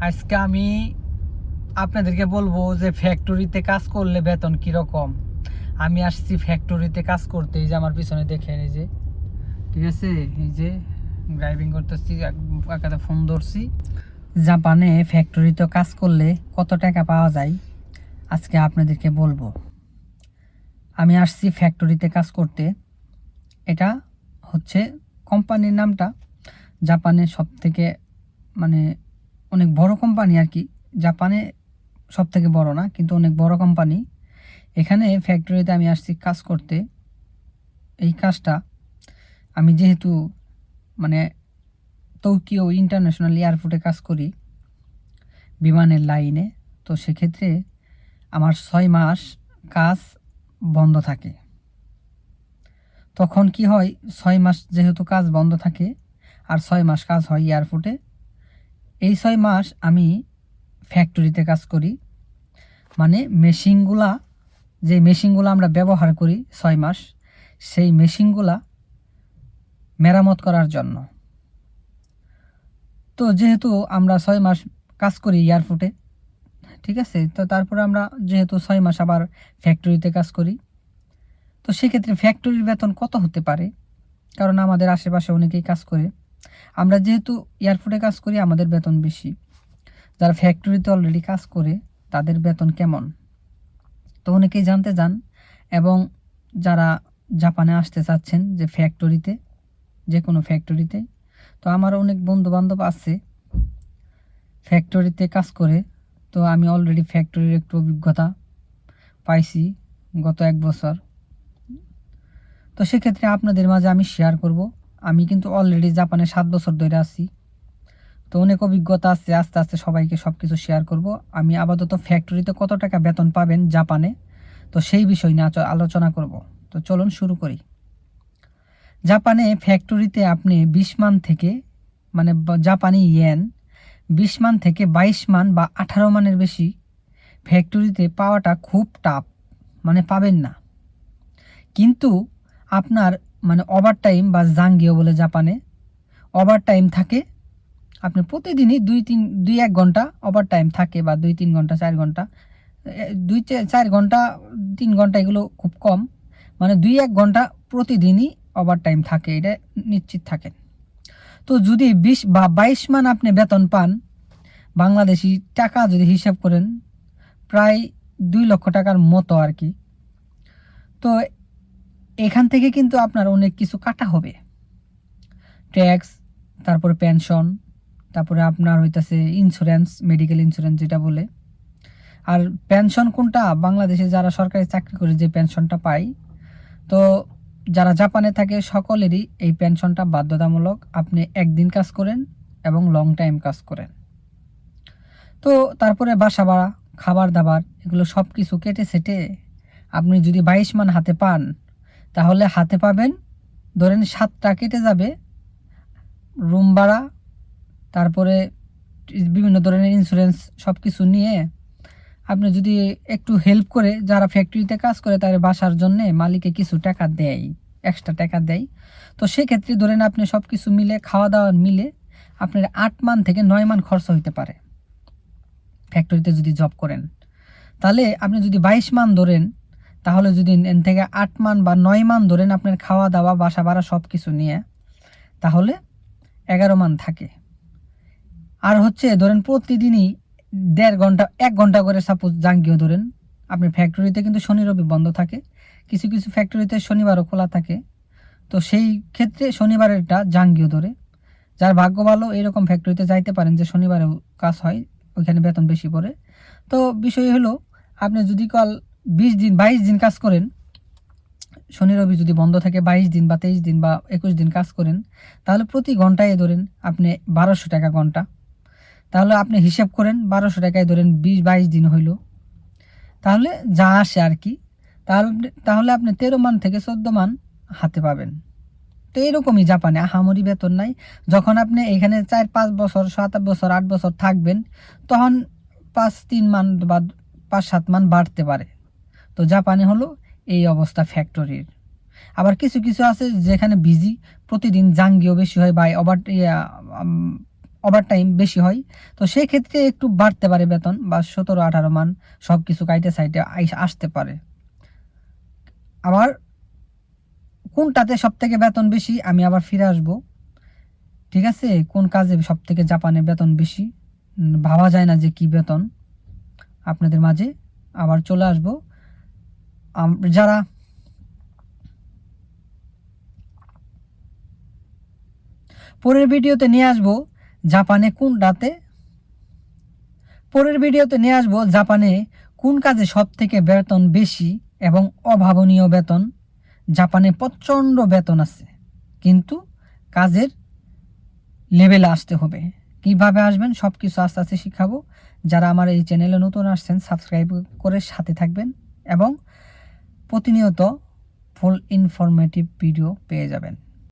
আজকে আমি আপনাদেরকে বলবো যে ফ্যাক্টরিতে কাজ করলে বেতন কীরকম। আমি আসছি ফ্যাক্টরিতে কাজ করতে, এই যে আমার পিছনে দেখেন, এই যে ঠিক আছে, এই যে ড্রাইভিং করতেছি, একটা ফোন ধরছি। জাপানে ফ্যাক্টরিতে কাজ করলে কত টাকা পাওয়া যায় আজকে আপনাদেরকে বলবো। আমি আসছি ফ্যাক্টরিতে কাজ করতে। এটা হচ্ছে কোম্পানির নামটা জাপানের সব থেকে মানে অনেক বড় কোম্পানি আর কি। জাপানে সব থেকে বড় না, কিন্তু অনেক বড় কোম্পানি। এখানে ফ্যাক্টরিতে আমি আসছি কাজ করতে। এই কাজটা আমি যেহেতু মানে টোকিও ইন্টারন্যাশনাল এয়ারপোর্টে কাজ করি, বিমানের লাইনে, তো সেক্ষেত্রে আমার 6 মাস কাজ বন্ধ থাকে। তখন কি হয়, 6 মাস যেহেতু কাজ বন্ধ থাকে আর 6 মাস কাজ হয় এয়ারপোর্টে, এই 6 মাস আমি ফ্যাক্টরিতে কাজ করি। মানে যে মেশিনগুলা আমরা ব্যবহার করি 6 মাস, সেই মেশিনগুলা মেরামত করার জন্য। তো যেহেতু আমরা 6 মাস কাজ করি এয়ারপোর্টে, ঠিক আছে, তো তারপরে আমরা যেহেতু 6 মাস আবার ফ্যাক্টরিতে কাজ করি, তো সেক্ষেত্রে ফ্যাক্টরির বেতন কত হতে পারে? কারণ আমাদের আশেপাশে অনেকেই কাজ করে। আমরা যেহেতু এয়ারপোর্টে কাজ করি, আমাদের বেতন বেশি। যারা ফ্যাক্টরিতে অলরেডি কাজ করে তাদের বেতন কেমন, তো অনেকেই জানতে চান। এবং যারা জাপানে আসতে চাচ্ছেন যে ফ্যাক্টরিতে, যে কোনো ফ্যাক্টরিতে, তো আমার অনেক বন্ধু বান্ধব আছে ফ্যাক্টরিতে কাজ করে। তো আমি অলরেডি ফ্যাক্টরির একটু অভিজ্ঞতা পাইছি গত 1 বছর। তো সেক্ষেত্রে আপনাদের মাঝে আমি শেয়ার করব। আমি কিন্তু অলরেডি জাপানে 7 বছর ধরে আছি, তো অনেক অভিজ্ঞতা আছে। আস্তে আস্তে সবাইকে সব কিছু শেয়ার করব। আমি আপাতত ফ্যাক্টরিতে কত টাকা বেতন পাবেন জাপানে, তো সেই বিষয় নিয়ে আলোচনা করব। তো চলুন শুরু করি। জাপানে ফ্যাক্টরিতে আপনি 20 মান থেকে মানে জাপানি ইয়েন 20 মান থেকে 22 মান বা 18 মানের বেশি ফ্যাক্টরিতে পাওয়াটা খুব টাফ, মানে পাবেন না। কিন্তু আপনার মানে ওভার টাইম বা জাঙ্গিও বলে জাপানে, ওভার টাইম থাকে। আপনি প্রতিদিনই 2-1 ঘন্টা ওভার টাইম থাকে, বা 2-3 ঘন্টা 4 ঘন্টা, 2-4 ঘন্টা 3 ঘন্টা, এগুলো খুব কম। মানে 2-1 ঘন্টা প্রতিদিনই ওভার টাইম থাকে, এটা নিশ্চিত থাকেন। তো যদি 20 বা 22 মান আপনি বেতন পান, বাংলাদেশি টাকা যদি হিসাব করেন, প্রায় 2 লক্ষ টাকার মতো আর কি। তো এখান থেকে কিন্তু আপনার অনেক কিছু কাটা হবে, ট্যাক্স, তারপরে পেনশন, তারপরে আপনার হইতাছে ইন্স্যুরেন্স, মেডিকেল ইন্স্যুরেন্স যেটা বলে। আর পেনশন কোনটা, বাংলাদেশে যারা সরকারি চাকরি করে যে পেনশনটা পায়, তো যারা জাপানে থাকে সকলেরই এই পেনশনটা বাধ্যতামূলক। আপনি একদিন কাজ করেন এবং লং টাইম কাজ করেন। তো তারপরে বাসা ভাড়া, খাবার দাবার, এগুলো সব কিছু কেটে সেটে আপনি যদি 22 মান হাতে পান, তাহলে হাতে পাবেন ধরেন 7টা কেটে যাবে রুম ভাড়া, তারপরে বিভিন্ন ধরনের ইন্স্যুরেন্স, সব কিছু নিয়ে আপনি যদি একটু হেল্প করে, যারা ফ্যাক্টরিতে কাজ করে তাদের বাসার জন্যে মালিকে কিছু টাকা দেয়, এক্সট্রা টাকা দেয়, তো সেক্ষেত্রে ধরেন আপনি সব কিছু মিলে, খাওয়া দাওয়া মিলে আপনার 8 মান থেকে 9 মান খরচ হইতে পারে ফ্যাক্টরিতে যদি জব করেন। তাহলে আপনি যদি 22 মান ধরেন, তাহলে যদি এন থেকে 8 মান বা 9 মান ধরেন আপনার খাওয়া দাওয়া বাসা ভাড়া সব কিছু নিয়ে, তাহলে 11 মান থাকে। আর হচ্ছে ধরেন প্রতিদিনই 1.5 ঘন্টা 1 ঘন্টা করে সাপোজ জাঙ্গিও ধরেন। আপনার ফ্যাক্টরিতে কিন্তু শনি রবি বন্ধ থাকে, কিছু কিছু ফ্যাক্টরিতে শনিবারও খোলা থাকে। তো সেই ক্ষেত্রে শনিবারেরটা জাঙ্গিও ধরে। যার ভাগ্য ভালো এরকম ফ্যাক্টরিতে যাইতে পারেন যে শনিবারেও কাজ হয়, ওইখানে বেতন বেশি পড়ে। তো বিষয় হলো, আপনি যদি 20 দিন 22 দিন কাজ করেন, শনি রবি যদি বন্ধ থাকে, 22 দিন বা 23 দিন বা 21 দিন কাজ করেন, তাহলে প্রতি ঘন্টায় ধরেন আপনি 1200 টাকা ঘন্টা। তাহলে আপনি হিসাব করেন 1200 টাকায় ধরেন 20-22 দিন হইল, তাহলে যা আসে আর কি, তাহলে আপনি 13 মান থেকে 14 মান হাতে পাবেন। তো এরকমই জাপানে আহামরি বেতন নাই। যখন আপনি এখানে 4-5 বছর 7 বছর 8 বছর থাকবেন, তখন 5-3 মান বা 5-7 মান বাড়তে পারে। তো জাপানে হলো এই অবস্থা ফ্যাক্টরির। আবার কিছু কিছু আছে যেখানে বিজি, প্রতিদিন জাঙ্গিও বেশি হয় বা ওভারটাইম বেশি হয়, তো সেই ক্ষেত্রে একটু বাড়তে পারে বেতন, বা 17-18 মান সব কিছু কাইটে সাইটে আসতে পারে। আবার কোনটাতে সব থেকে বেতন বেশি আমি আবার ফিরে আসব, ঠিক আছে? কোন কাজে সব থেকে জাপানে বেতন বেশি ভাবা যায় না যে কি বেতন, আপনাদের মাঝে আবার চলে আসব। যারা পরের ভিডিওতে নিয়ে আসবো জাপানে জাপানে কোন কাজে সব থেকে বেতন বেশি এবং অভাবনীয় বেতন। জাপানে প্রচণ্ড বেতন আছে, কিন্তু কাজের লেভেলে আসতে হবে। কিভাবে আসবেন সব কিছু আস্তে আস্তে শিখাবো। যারা আমার এই চ্যানেলে নতুন আসছেন সাবস্ক্রাইব করে সাথে থাকবেন এবং প্রতিনিয়ত ফুল ইনফরমেটিভ ভিডিও পেয়ে যাবেন।